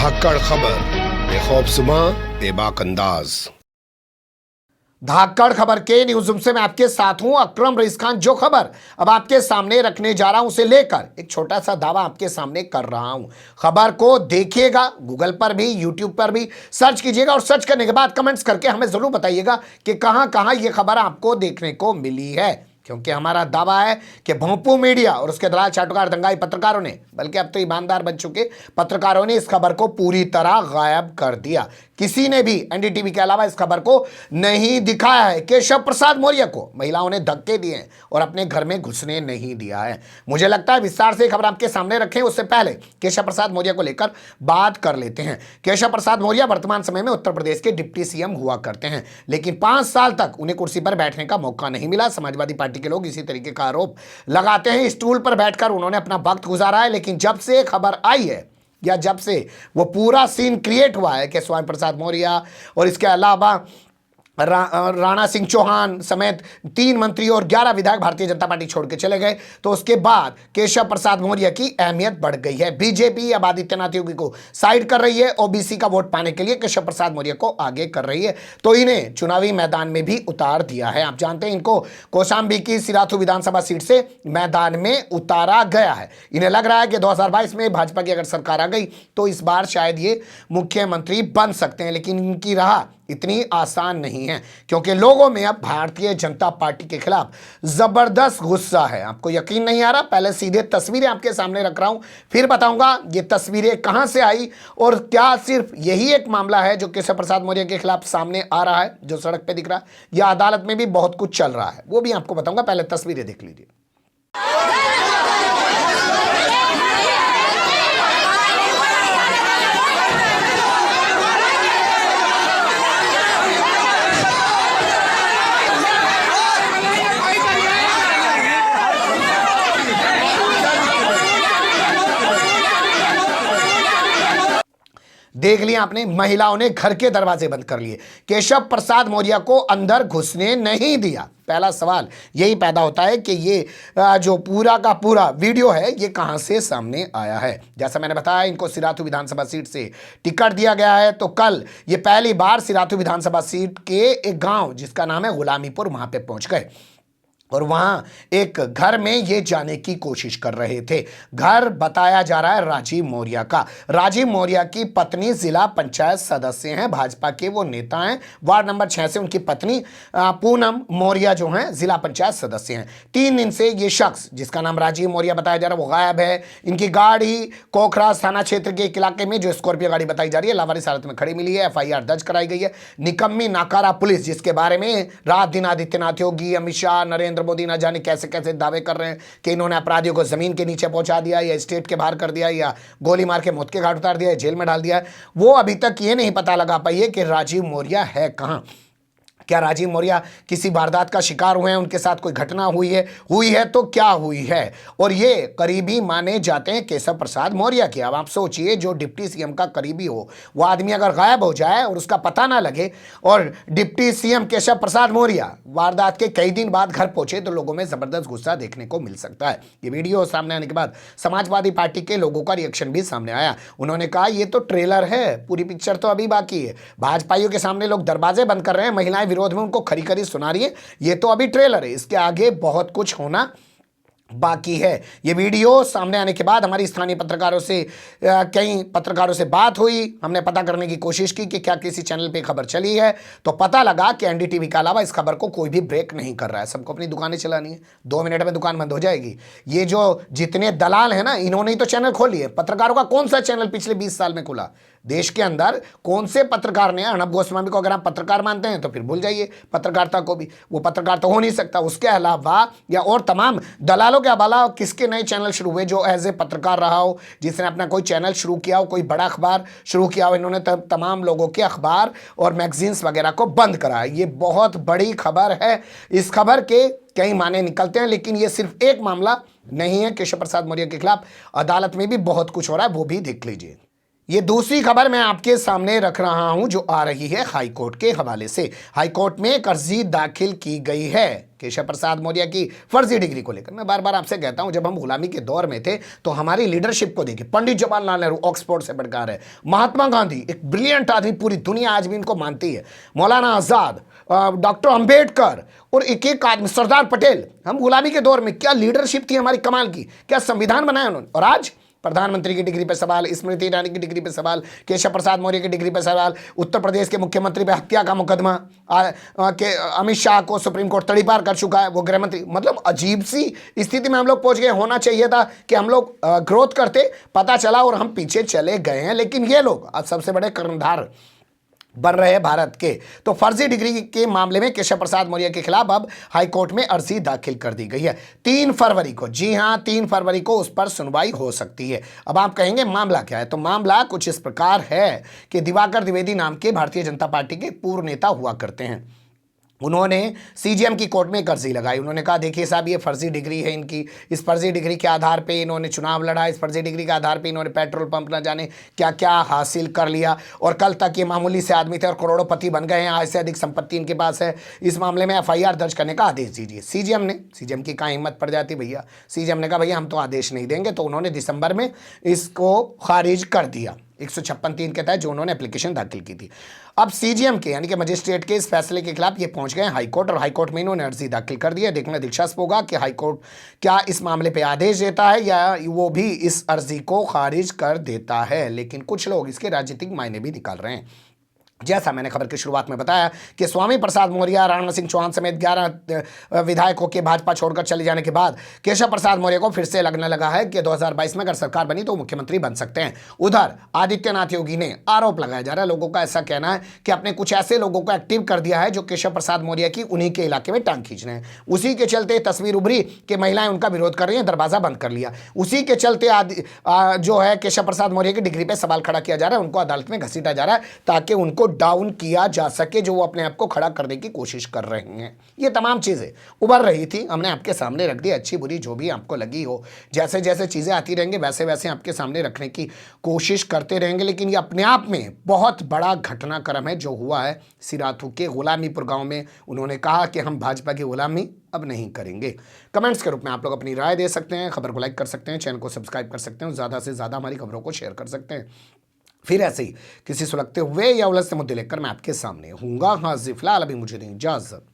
धाकड़ खबर, बेखौफजुमा बेबाक अंदाज। धाकड़ खबर के न्यूज़ रूम से मैं आपके साथ हूं अकरम रईस खान। जो खबर अब आपके सामने रखने जा रहा हूं उसे लेकर एक छोटा सा दावा आपके सामने कर रहा हूं। खबर को देखिएगा, गूगल पर भी यूट्यूब पर भी सर्च कीजिएगा और सर्च करने के बाद कमेंट्स करके हमें जरूर बताइएगा कि कहां कहां यह खबर आपको देखने को मिली है, क्योंकि हमारा दावा है कि भोंपू मीडिया और उसके दलाल चाटुकार दंगाई पत्रकारों ने, बल्कि अब तो ईमानदार बन चुके पत्रकारों ने इस खबर को पूरी तरह गायब कर दिया। किसी ने भी एनडीटीवी के अलावा इस खबर को नहीं दिखाया है। केशव प्रसाद मौर्य को महिलाओं ने धक्के दिए हैं और अपने घर में घुसने नहीं दिया है। मुझे लगता है विस्तार से खबर आपके सामने रखें उससे पहले केशव प्रसाद मौर्य को लेकर बात कर लेते हैं। केशव प्रसाद मौर्य वर्तमान समय में उत्तर प्रदेश के डिप्टी सीएम हुआ करते हैं, लेकिन 5 साल तक उन्हें कुर्सी पर बैठने का मौका नहीं मिला। समाजवादी पार्टी के लोग इसी तरीके का आरोप लगाते हैं। स्टूल पर बैठकर उन्होंने अपना वक्त गुजारा है, लेकिन जब से खबर आई है या जब से वो पूरा सीन क्रिएट हुआ है कि स्वामी प्रसाद मौर्य और इसके अलावा राणा सिंह चौहान समेत 3 मंत्री और 11 विधायक भारतीय जनता पार्टी छोड़ के चले गए, तो उसके बाद केशव प्रसाद मौर्य की अहमियत बढ़ गई है। बीजेपी अब आदित्यनाथ योगी को साइड कर रही है, ओबीसी का वोट पाने के लिए केशव प्रसाद मौर्य को आगे कर रही है, तो इन्हें चुनावी मैदान में भी उतार दिया है। आप जानते हैं इनको कौशाम्बी की सिराथू विधानसभा सीट से मैदान में उतारा गया है। इन्हें लग रहा है कि 2022 में भाजपा की अगर सरकार आ गई तो इस बार शायद ये मुख्यमंत्री बन सकते हैं, लेकिन इनकी राह इतनी आसान नहीं है, क्योंकि लोगों में अब भारतीय जनता पार्टी के खिलाफ जबरदस्त गुस्सा है। आपको यकीन नहीं आ रहा? पहले सीधे तस्वीरें आपके सामने रख रहा हूं, फिर बताऊंगा ये तस्वीरें कहां से आई और क्या सिर्फ यही एक मामला है जो केशव प्रसाद मौर्य के खिलाफ सामने आ रहा है, जो सड़क पे दिख रहा है, या अदालत में भी बहुत कुछ चल रहा है, वो भी आपको बताऊंगा। पहले तस्वीरें देख लीजिए। देख लिया आपने, महिलाओं ने घर के दरवाजे बंद कर लिए, केशव प्रसाद मौर्य को अंदर घुसने नहीं दिया। पहला सवाल यही पैदा होता है कि ये जो पूरा का पूरा वीडियो है ये कहां से सामने आया है। जैसा मैंने बताया, इनको सिराथू विधानसभा सीट से टिकट दिया गया है, तो कल ये पहली बार सिराथू विधानसभा सीट के एक गांव जिसका नाम है गुलामीपुर, वहां पे पहुंच गए और वहां एक घर में ये जाने की कोशिश कर रहे थे। घर बताया जा रहा है राजीव मौर्य का। राजीव मौर्य की पत्नी जिला पंचायत सदस्य हैं, भाजपा के वो नेता हैं। वार्ड नंबर 6 से उनकी पत्नी पूनम मौर्य जो हैं जिला पंचायत सदस्य हैं। 3 दिन से ये शख्स जिसका नाम राजीव मौर्य बताया जा रहा है वो गायब है। इनकी गाड़ी कोखराज थाना क्षेत्र के एक इलाके में जो स्कॉर्पियो गाड़ी बताई जा रही है लावारिस हालत में खड़ी मिली है। FIR दर्ज कराई गई है। निकम्मी नाकारा पुलिस, जिसके बारे में रात दिन आदित्यनाथ योगी, अमित शाह, नरेंद्र मोदी ना जाने कैसे कैसे दावे कर रहे हैं कि इन्होंने अपराधियों को जमीन के नीचे पहुंचा दिया या स्टेट के बाहर कर दिया या गोली मार के मौत के घाट उतार दिया, जेल में डाल दिया है, वो अभी तक ये नहीं पता लगा पाई है कि राजीव मौर्य है कहां। क्या राजीव मौर्य किसी वारदात का शिकार हुए हैं, उनके साथ कोई घटना हुई है तो क्या हुई है। और ये करीबी माने जाते हैं केशव प्रसाद मौर्य के। अब आप सोचिए, जो डिप्टी सीएम का करीबी हो वो आदमी अगर गायब हो जाए और उसका पता ना लगे और डिप्टी सीएम केशव प्रसाद मौर्य वारदात के कई दिन बाद घर पहुंचे, तो लोगों में जबरदस्त गुस्सा देखने को मिल सकता है। ये वीडियो सामने आने के बाद समाजवादी पार्टी के लोगों का रिएक्शन भी सामने आया। उन्होंने कहा ये तो ट्रेलर है, पूरी पिक्चर तो अभी बाकी है। भाजपाइयों के सामने लोग दरवाजे बंद कर रहे हैं, महिलाएं विरोध में उनको खरी खरी सुना रही है, ये तो अभी ट्रेलर है, इसके आगे बहुत कुछ होना बाकी है। ये वीडियो सामने आने के बाद हमारी स्थानीय पत्रकारों से कई पत्रकारों से बात हुई। हमने पता करने की कोशिश की कि क्या किसी चैनल पे खबर चली है, तो पता लगा कि एनडीटीवी के अलावा इस खबर को कोई भी ब्रेक नहीं कर रहा है। सबको अपनी दुकानें चलानी है, 2 मिनट में दुकान बंद हो जाएगी। ये जो जितने दलाल हैं ना, इन्होंने ही तो चैनल खोली है। पत्रकारों का कौन सा चैनल पिछले 20 साल में खुला देश के अंदर? कौन से पत्रकार ने? अर्णब गोस्वामी को अगर आप पत्रकार मानते हैं तो फिर भूल जाइए पत्रकारिता को भी, वो पत्रकार तो हो नहीं सकता। उसके अलावा या और तमाम दलालों के अलावा किसके नए चैनल शुरू हुए जो एज ए पत्रकार रहा हो, जिसने अपना कोई चैनल शुरू किया हो, कोई बड़ा अखबार शुरू किया हो? इन्होंने तमाम लोगों के अखबार और मैगजीन्स वगैरह को बंद कराया। ये बहुत बड़ी खबर है। इस खबर के कई माने निकलते हैं, लेकिन ये सिर्फ एक मामला नहीं है। केशव प्रसाद मौर्य के खिलाफ अदालत में भी बहुत कुछ हो रहा है, वो भी देख लीजिए। ये दूसरी खबर मैं आपके सामने रख रहा हूं जो आ रही है हाईकोर्ट के हवाले से। हाईकोर्ट में एक अर्जी दाखिल की गई है केशव प्रसाद मौर्य की फर्जी डिग्री को लेकर मैं बार बार आपसे कहता हूं, जब हम गुलामी के दौर में थे तो हमारी लीडरशिप को देखिए, पंडित जवाहरलाल नेहरू ऑक्सफोर्ड से पढ़कर है, महात्मा गांधी एक ब्रिलियंट आदमी, पूरी दुनिया आज भी इनको मानती है, मौलाना आजाद, डॉक्टर अंबेडकर और एक एक आदमी, सरदार पटेल। हम गुलामी के दौर में क्या लीडरशिप थी हमारी कमाल की, क्या संविधान बनाया उन्होंने। और आज प्रधानमंत्री की डिग्री पे सवाल, स्मृति ईरानी की डिग्री पे सवाल, केशव प्रसाद मौर्य की डिग्री पे सवाल, उत्तर प्रदेश के मुख्यमंत्री पे हत्या का मुकदमा, अमित शाह को सुप्रीम कोर्ट तड़ीपार कर चुका है, वो गृह मंत्री। मतलब अजीब सी स्थिति में हम लोग पहुंच गए। होना चाहिए था कि हम लोग ग्रोथ करते, पता चला और हम पीछे चले गए हैं। लेकिन ये लोग अब सबसे बड़े कर्णधार बन रहे हैं भारत के। तो फर्जी डिग्री के मामले में केशव प्रसाद मौर्य के खिलाफ अब हाईकोर्ट में अर्जी दाखिल कर दी गई है 3 फरवरी को। जी हां, 3 फरवरी को उस पर सुनवाई हो सकती है। अब आप कहेंगे मामला क्या है, तो मामला कुछ इस प्रकार है कि दिवाकर द्विवेदी नाम के भारतीय जनता पार्टी के पूर्व नेता हुआ करते हैं। उन्होंने सीजीएम की कोर्ट में एक अर्जी लगाई। उन्होंने कहा देखिए साहब, ये फर्जी डिग्री है इनकी, इस फर्जी डिग्री के आधार पे इन्होंने चुनाव लड़ा, इस फर्जी डिग्री के आधार पे इन्होंने पेट्रोल पंप न जाने क्या क्या हासिल कर लिया, और कल तक ये मामूली से आदमी थे और करोड़ोंपति बन गए हैं, आज से अधिक संपत्ति इनके पास है। इस मामले में एफआईआर दर्ज करने का आदेश दीजिए। सीजीएम की कहाँ हिम्मत पड़ जाती भैया। सीजीएम ने कहा भैया हम तो आदेश नहीं देंगे, तो उन्होंने दिसंबर में इसको खारिज कर दिया 156(3) के तहत जो उन्होंने एप्लीकेशन दाखिल की थी। अब सीजीएम के यानी कि मजिस्ट्रेट के इस फैसले के खिलाफ ये पहुंच गए हाईकोर्ट, और हाईकोर्ट में इन्होंने अर्जी दाखिल कर दी है। देखना दिलचस्प होगा कि हाईकोर्ट क्या इस मामले पे आदेश देता है या वो भी इस अर्जी को खारिज कर देता है। लेकिन कुछ लोग इसके राजनीतिक मायने भी निकाल रहे हैं। जैसा मैंने खबर की शुरुआत में बताया कि स्वामी प्रसाद मौर्य, राणा सिंह चौहान समेत 11 विधायकों के भाजपा छोड़कर चले जाने के बाद केशव प्रसाद मौर्य को फिर से लगने लगा है कि 2022 में अगर सरकार बनी तो मुख्यमंत्री बन सकते हैं। उधर आदित्यनाथ योगी ने आरोप लगाया जा रहा है, लोगों का ऐसा कहना है कि अपने कुछ ऐसे लोगों को एक्टिव कर दिया है जो केशव प्रसाद मौर्य की उन्हीं के इलाके में टांग खींच रहे हैं। उसी के चलते तस्वीर उभरी कि महिलाएं उनका विरोध कर रही हैं, दरवाजा बंद कर लिया। उसी के चलते जो है केशव प्रसाद मौर्य की डिग्री पर सवाल खड़ा किया जा रहा है, उनको अदालत में घसीटा जा रहा है ताकि उनको डाउन किया जा सके जो वो अपने आप को खड़ा करने की कोशिश कर रहे हैं। ये तमाम चीजें उभर रही थी, हमने आपके सामने रख दी। अच्छी बुरी जो भी आपको लगी हो, जैसे जैसे चीजें आती रहेंगी वैसे वैसे आपके सामने रखने की कोशिश करते रहेंगे। लेकिन ये अपने आप में बहुत बड़ा घटनाक्रम है जो हुआ है सिराथू के गुलामीपुर गांव में। उन्होंने कहा कि हम भाजपा की गुलामी अब नहीं करेंगे। कमेंट्स के रूप में आप लोग अपनी राय दे सकते हैं, खबर को लाइक कर सकते हैं, चैनल को सब्सक्राइब कर सकते हैं, ज़्यादा से ज़्यादा हमारी खबरों को शेयर कर सकते हैं। फिर ऐसे ही किसी सुलगते हुए या उलझते मुद्दे लेकर मैं आपके सामने हूँगा। हाँ जी, फिलहाल अभी मुझे दें इजाज़त।